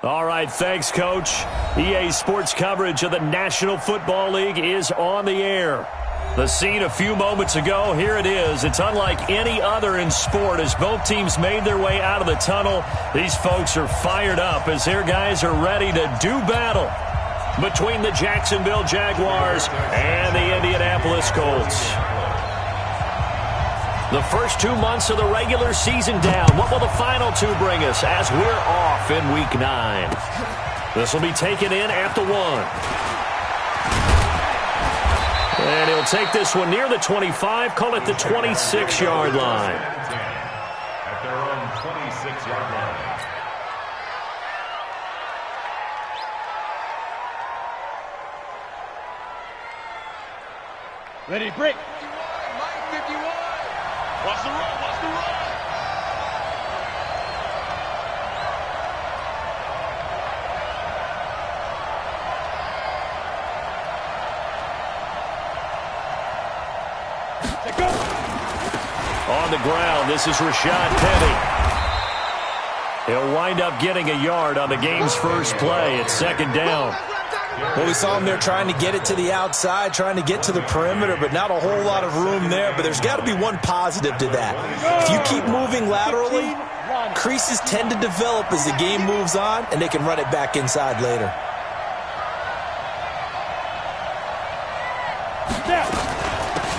All right, thanks, Coach. EA Sports coverage of the National Football League is on the air. The scene a few moments ago, here it is. It's unlike any other in sport as both teams made their way out of the tunnel. These folks are fired up as their guys are ready to do battle between the Jacksonville Jaguars and the Indianapolis Colts. The first 2 months of the regular season down. What will the final two bring us as we're off in Week 9? This will be taken in at the 1. And he'll take this one near the 25, call it the 26-yard line. At their own 26-yard line. Ready, break. 51. Watch the run, watch the run. On the ground, this is Rashad Penny. He'll wind up getting a yard on the game's first play. It's second down. Well, we saw him there trying to get it to the outside, trying to get to the perimeter, but not a whole lot of room there. But there's got to be one positive to that. If you keep moving laterally, creases tend to develop as the game moves on, and they can run it back inside later.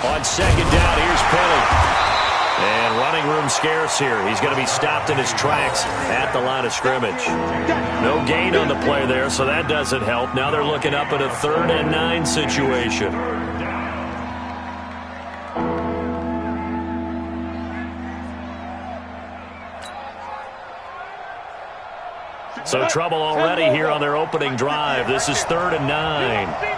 On second down, here's Penny. And running room scarce here. He's going to be stopped in his tracks at the line of scrimmage. No gain on the play there, so that doesn't help. Now they're looking up at a 3rd and 9 situation. So trouble already here on their opening drive. This is 3rd and 9.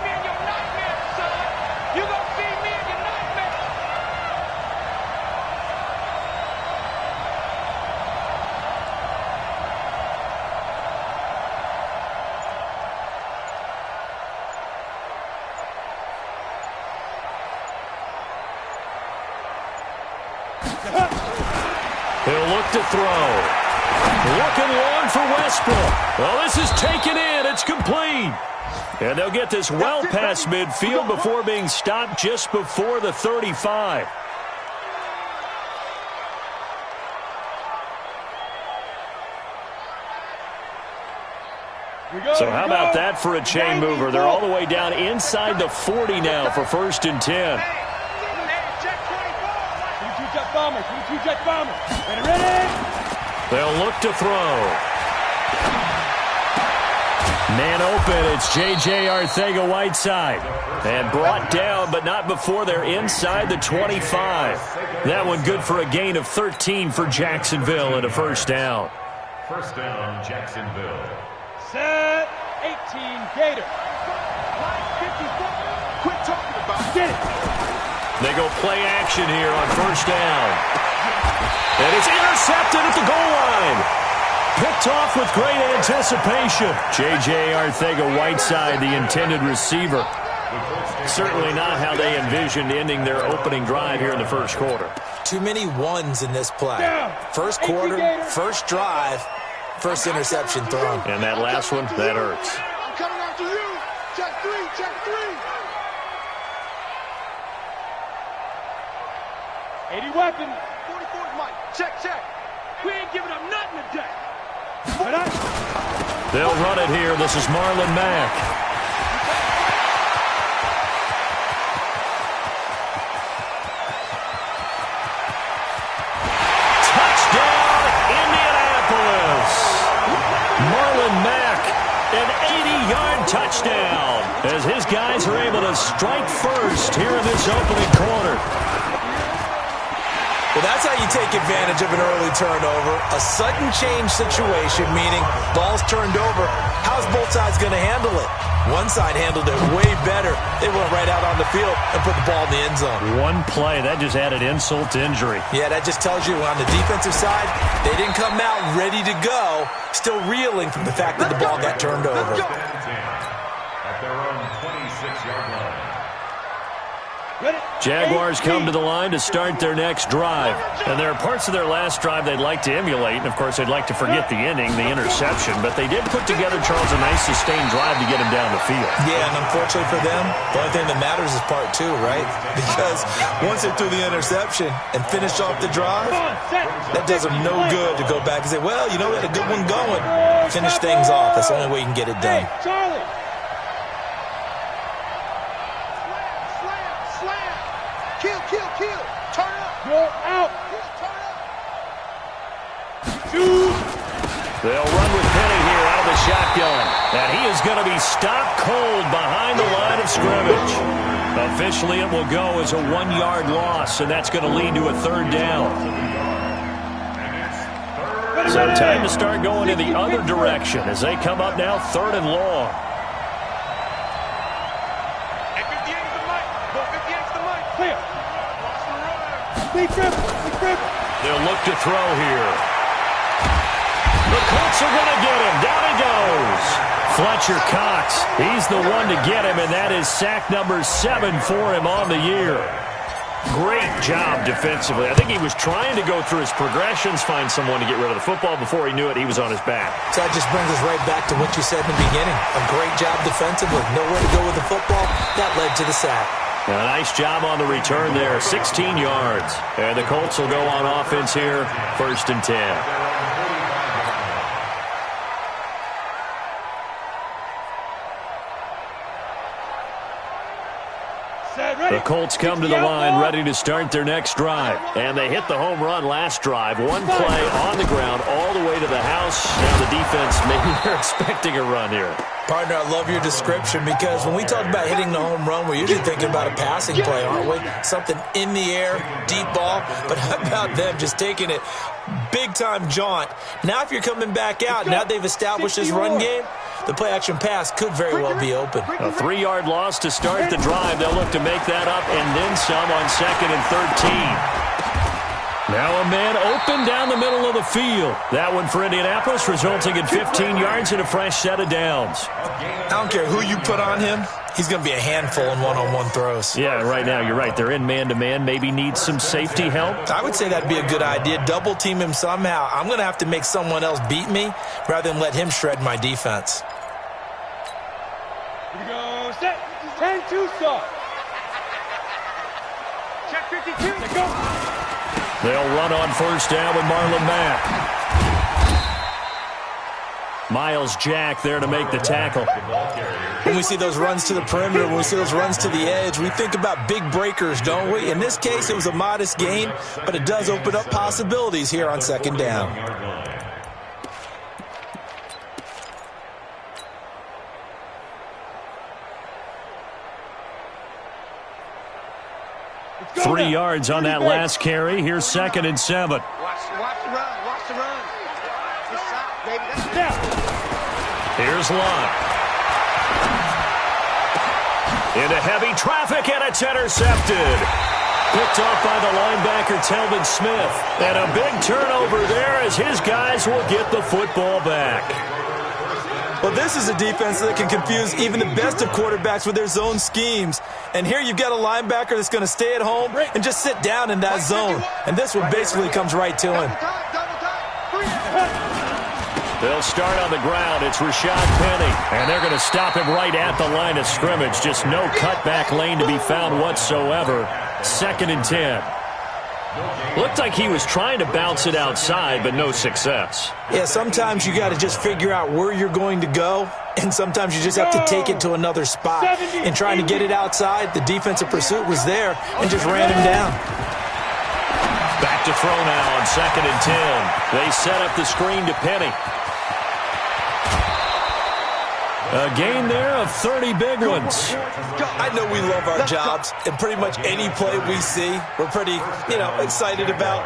He'll look to throw. Looking long for Westbrook. Well, this is taken in. It's complete. And they'll get this well past midfield before being stopped just before the 35. So how about that for a chain mover? They're all the way down inside the 40 now for 1st and 10. They'll look to throw. Man open, it's J.J. Arcega-Whiteside. And brought down, but not before they're inside the 25. That one good for a gain of 13 for Jacksonville and a 1st down. 1st down, Jacksonville. Set, 18, Gator. Quit talking about it. Get it. They go play action here on 1st down. And it's intercepted at the goal line. Picked off with great anticipation. J.J. Arcega-Whiteside, the intended receiver. Certainly not how they envisioned ending their opening drive here in the 1st quarter. Too many ones in this play. 1st quarter, 1st drive, 1st interception thrown. And that last one, that hurts. I'm coming after you. Check 3, check 3. 80 weapons. 44's Mike. Check, check. We ain't giving up nothing today. They'll run it here. This is Marlon Mack. Touchdown, Indianapolis. Marlon Mack, an 80-yard touchdown as his guys are able to strike first here in this opening quarter. Well, that's how you take advantage of an early turnover. A sudden change situation, meaning ball's turned over. How's both sides going to handle it? One side handled it way better. They went right out on the field and put the ball in the end zone. One play, that just added insult to injury. Yeah, that just tells you on the defensive side, they didn't come out ready to go, still reeling from the fact that the ball got turned over. At their own 26-yard line. Jaguars come to the line to start their next drive. And there are parts of their last drive they'd like to emulate. And, of course, they'd like to forget the ending, the interception. But they did put together, Charles, a nice sustained drive to get him down the field. Yeah, and unfortunately for them, the only thing that matters is part two, right? Because once they threw the interception and finished off the drive, that does them no good to go back and say, well, you know, we had a good one going. Finish things off. That's the only way you can get it done. Hey, Charlie. Kill. Turn up. Go out. Turn up. Shoot. They'll run with Penny here out of the shotgun. And he is going to be stopped cold behind the line of scrimmage. Officially, it will go as a 1-yard loss, and that's going to lead to a third down. So time to start going in the other direction as they come up now 3rd and long. Clear. Big grip. They'll look to throw here. The Colts are going to get him. Down he goes. Fletcher Cox, he's the one to get him, and that is sack number 7 for him on the year. Great job defensively. I think he was trying to go through his progressions, find someone to get rid of the football. Before he knew it, he was on his back. So that just brings us right back to what you said in the beginning. A great job defensively. Nowhere to go with the football. That led to the sack. A nice job on the return there, 16 yards. And the Colts will go on offense here, 1st and 10. The Colts come to the line ready to start their next drive. And they hit the home run last drive. One play on the ground all the way to the house. Now the defense, maybe they're expecting a run here. Partner, I love your description because when we talk about hitting the home run, we're usually thinking about a passing play, aren't we? Something in the air, deep ball. But how about them just taking it big-time jaunt? Now if you're coming back out, now they've established this run game, the play-action pass could very well be open. A 3-yard loss to start the drive. They'll look to make that up and then some on 2nd and 13. Now a man open down the middle of the field. That one for Indianapolis, resulting in 15 yards and a fresh set of downs. I don't care who you put on him. He's going to be a handful in one-on-one throws. Yeah, right now you're right. They're in man-to-man. Maybe need some safety help. I would say that'd be a good idea. Double team him somehow. I'm going to have to make someone else beat me rather than let him shred my defense. Here we go. Set. 10-2 start. Check 52. Let's go. They'll run on 1st down with Marlon Mack. Miles Jack there to make the tackle. When we see those runs to the perimeter, when we see those runs to the edge, we think about big breakers, don't we? In this case, it was a modest gain, but it does open up possibilities here on 2nd down. 3 yards on that last carry. Here's 2nd and 7. Watch the run. This side, baby. That's Here's Lott. Into heavy traffic, and it's intercepted. Picked off by the linebacker, Telvin Smith. And a big turnover there as his guys will get the football back. Well, this is a defense that can confuse even the best of quarterbacks with their zone schemes. And here you've got a linebacker that's going to stay at home and just sit down in that zone. And this one basically comes right to him. They'll start on the ground. It's Rashad Penny. And they're going to stop him right at the line of scrimmage. Just no cutback lane to be found whatsoever. 2nd and 10. Looked like he was trying to bounce it outside, but no success. Yeah, sometimes you got to just figure out where you're going to go, and sometimes you just have to take it to another spot. In trying to get it outside, the defensive pursuit was there and just ran him down. Back to throw now on 2nd and 10. They set up the screen to Penny. A gain there of 30 big ones. I know we love our jobs, and pretty much any play we see, we're pretty, excited about.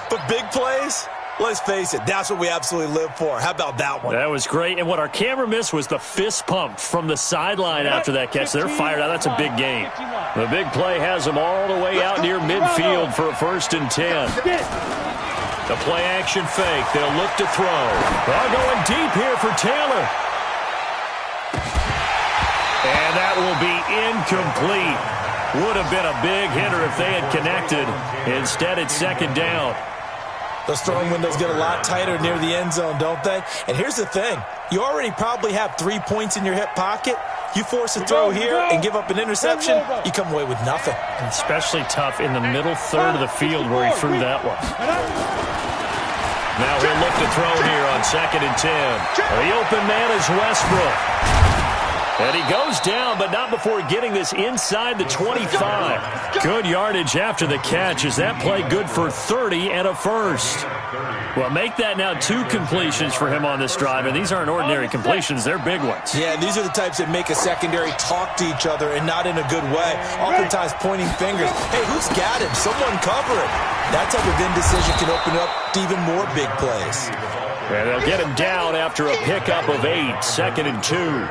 But big plays, let's face it, that's what we absolutely live for. How about that one? That was great. And what our camera missed was the fist pump from the sideline after that catch. They're fired out. That's a big gain. The big play has them all the way out near midfield for a 1st and 10. The play action fake. They'll look to throw. They're going deep here for Taylor. And that will be incomplete. Would have been a big hitter if they had connected. Instead, it's second down. Those throwing windows get a lot tighter near the end zone, don't they? And here's the thing. You already probably have 3 points in your hip pocket. You force a throw here and give up an interception, you come away with nothing. And especially tough in the middle third of the field where he threw that one. Now he'll look to throw here on 2nd and 10. The open man is Westbrook. And he goes down, but not before getting this inside the 25. Good yardage after the catch. Is that play good for 30 and a first? Well, make that now 2 completions for him on this drive, and these aren't ordinary completions. They're big ones. Yeah, these are the types that make a secondary talk to each other and not in a good way. Oftentimes pointing fingers. Hey, who's got him? Someone cover it. That type of indecision can open up to even more big plays. And they'll get him down after a pickup of 8, 2nd and 2.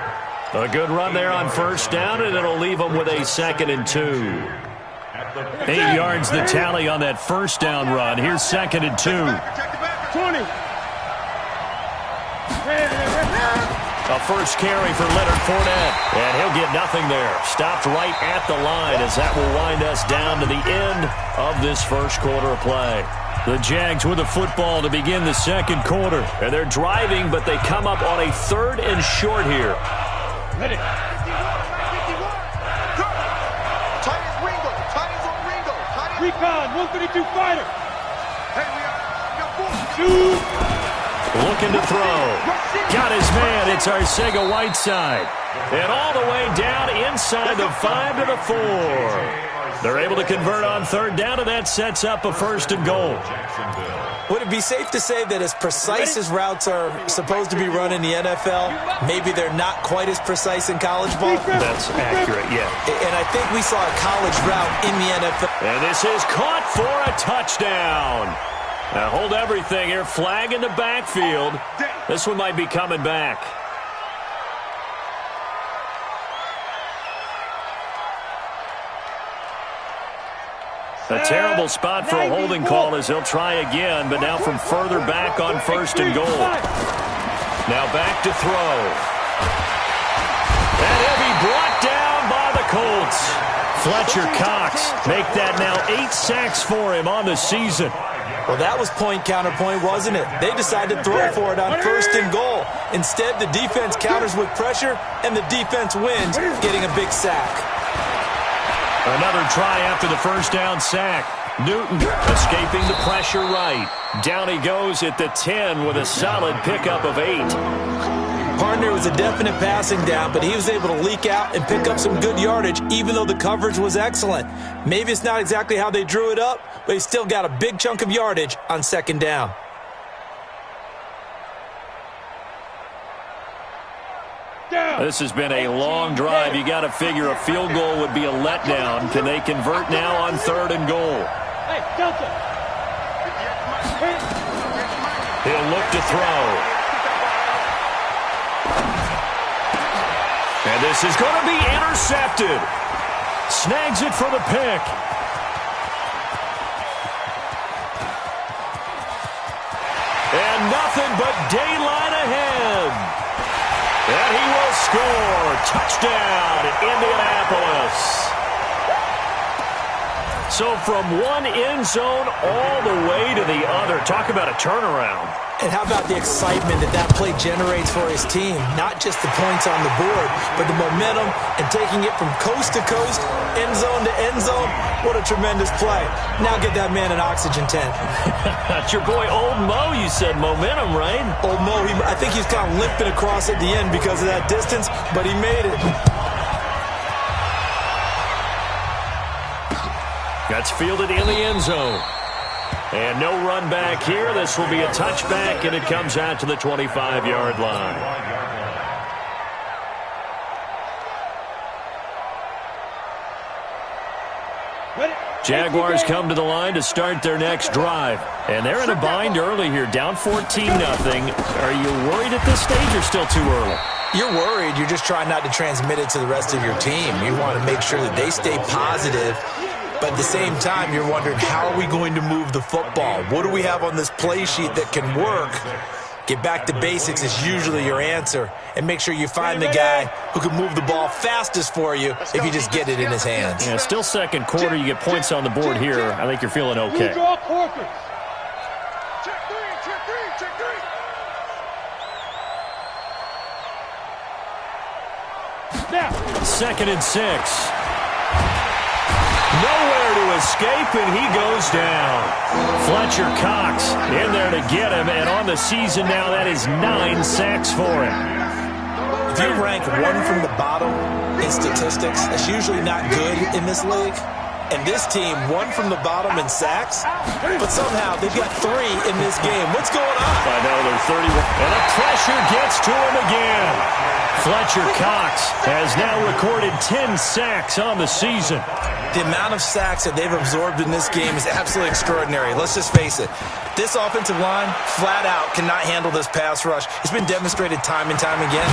A good run there on first down, and it'll leave them with a 2nd and 2. 8 yards the tally on that first down run. Here's 2nd and 2. 20. A first carry for Leonard Fournette. And he'll get nothing there. Stopped right at the line as that will wind us down to the end of this first quarter of play. The Jags with the football to begin the second quarter. And they're driving, but they come up on a 3rd and short here. Hit it. Recon, 132 fighter. Shoot. Looking to throw. Got his man. It's Arcega-Whiteside. And all the way down inside the 5 to the 4. They're able to convert on 3rd down, and that sets up a 1st and goal. Would it be safe to say that as precise as routes are supposed to be run in the NFL, maybe they're not quite as precise in college ball? That's accurate, yeah. And I think we saw a college route in the NFL. And this is caught for a touchdown. Now hold everything here. Flag in the backfield. This one might be coming back. A terrible spot for a holding call as he'll try again, but now from further back on 1st and goal. Now back to throw. And he'll be brought down by the Colts. Fletcher Cox make that now 8 sacks for him on the season. Well, that was point counterpoint, wasn't it? They decided to throw for it on 1st and goal. Instead, the defense counters with pressure, and the defense wins, getting a big sack. Another try after the first down sack. Newton escaping the pressure right. Down he goes at the 10 with a solid pickup of 8. Partner was a definite passing down, but he was able to leak out and pick up some good yardage, even though the coverage was excellent. Maybe it's not exactly how they drew it up, but he still got a big chunk of yardage on 2nd down. This has been a long drive. You got to figure a field goal would be a letdown. Can they convert now on 3rd and goal? Hey, Delta. He'll look to throw. And this is going to be intercepted. Snags it for the pick. And nothing but daylight ahead. And he will score. Touchdown, Indianapolis. So from one end zone all the way to the other. Talk about a turnaround. And how about the excitement that play generates for his team? Not just the points on the board, but the momentum and taking it from coast to coast, end zone to end zone. What a tremendous play. Now get that man an oxygen tent. That's your boy Old Mo. You said momentum, right? Old Mo, I think he's kind of limping across at the end because of that distance, but he made it. That's fielded in the end zone. And no run back here. This will be a touchback, and it comes out to the 25-yard line. Jaguars come to the line to start their next drive. And they're in a bind early here, down 14-0. Are you worried at this stage or still too early? You're worried. You're just trying not to transmit it to the rest of your team. You want to make sure that they stay positive. But at the same time, you're wondering, how are we going to move the football? What do we have on this play sheet that can work Get back to basics is usually your answer, and make sure you find the guy who can move the ball fastest for you if you just get it in his hands. Yeah, still second quarter. You get points on the board here. I think you're feeling okay. Second and 6. Nowhere to escape, and he goes down. Fletcher Cox in there to get him, and on the season now, that is 9 sacks for him. If you rank one from the bottom in statistics, that's usually not good in this league. And this team, one from the bottom in sacks, but somehow they've got 3 in this game. What's going on? I know, they're 31. And the pressure gets to him again. Fletcher Cox has now recorded 10 sacks on the season. The amount of sacks that they've absorbed in this game is absolutely extraordinary. Let's just face it. This offensive line, flat out, cannot handle this pass rush. It's been demonstrated time and time again.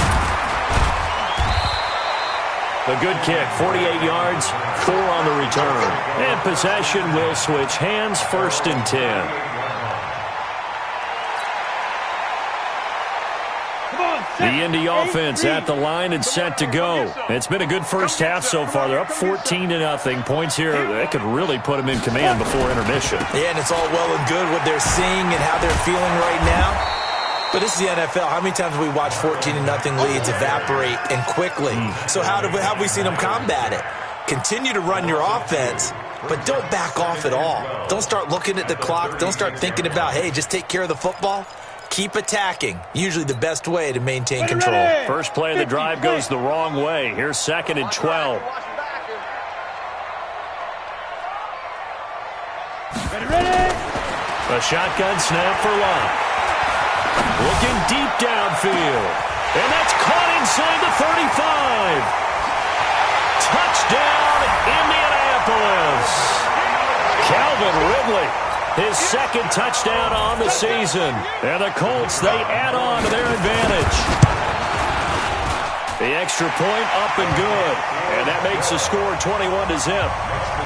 A good kick, 48 yards, 4 on the return. And possession will switch hands, 1st and 10. The Indy offense at the line and set to go. It's been a good first half so far. They're up 14-0. Points here, that could really put them in command before intermission. Yeah, and it's all well and good what they're seeing and how they're feeling right now. But this is the NFL. How many times have we watched 14-0 leads evaporate and quickly? So how have we seen them combat it? Continue to run your offense, but don't back off at all. Don't start looking at the clock. Don't start thinking about, hey, just take care of the football. Keep attacking. Usually the best way to maintain control. First play of the drive goes the wrong way. Here's 2nd and 12. A shotgun snap for Locke. Looking deep downfield. And that's caught inside the 35. Touchdown, Indianapolis. Calvin Ridley, his 2nd touchdown on the season. And the Colts, they add on to their advantage. The extra point up and good. And that makes the score 21-0.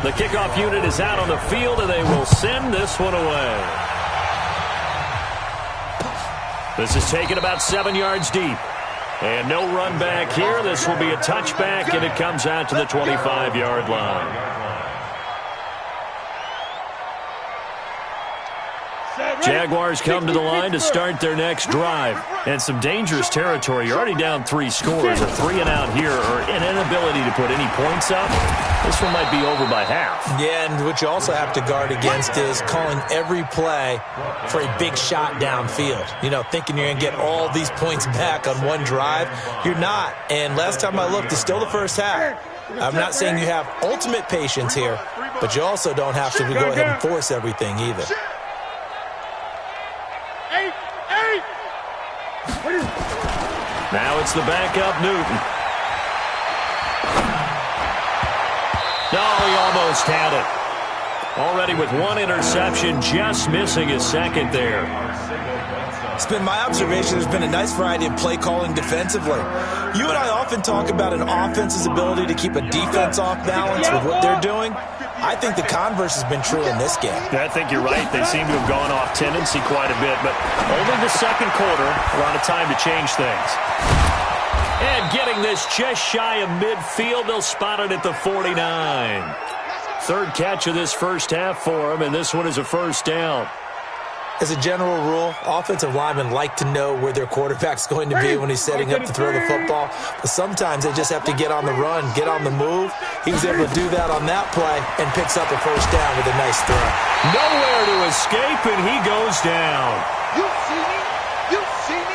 The kickoff unit is out on the field, and they will send this one away. This is taken about 7 yards deep. And no run back here. This will be a touchback, and it comes out to the 25-yard line. Jaguars come to the line to start their next drive. And some dangerous territory. You're already down 3 scores. A 3-and-out here, or an inability to put any points up. This one might be over by half. Yeah, and what you also have to guard against is calling every play for a big shot downfield. You know, thinking you're going to get all these points back on one drive. You're not. And last time I looked, it's still the first half. I'm not saying you have ultimate patience here, but you also don't have to go ahead and force everything either. Now it's the backup, Newton. No, he almost had it. Already with 1 interception, just missing his 2nd there. It's been my observation there's been a nice variety of play calling defensively. You and I often talk about an offense's ability to keep a defense off balance with what they're doing. I think the converse has been true in this game. I think you're right. They seem to have gone off tendency quite a bit, but only the 2nd quarter, a lot of time to change things. And getting this just shy of midfield, they'll spot it at the 49. 3rd catch of this first half for him, and this one is a 1st down. As a general rule, offensive linemen like to know where their quarterback's going to be when he's setting up to throw the football. But sometimes they just have to get on the run, get on the move. He was able to do that on that play and picks up a 1st down with a nice throw. Nowhere to escape, and he goes down. You see me? You see me?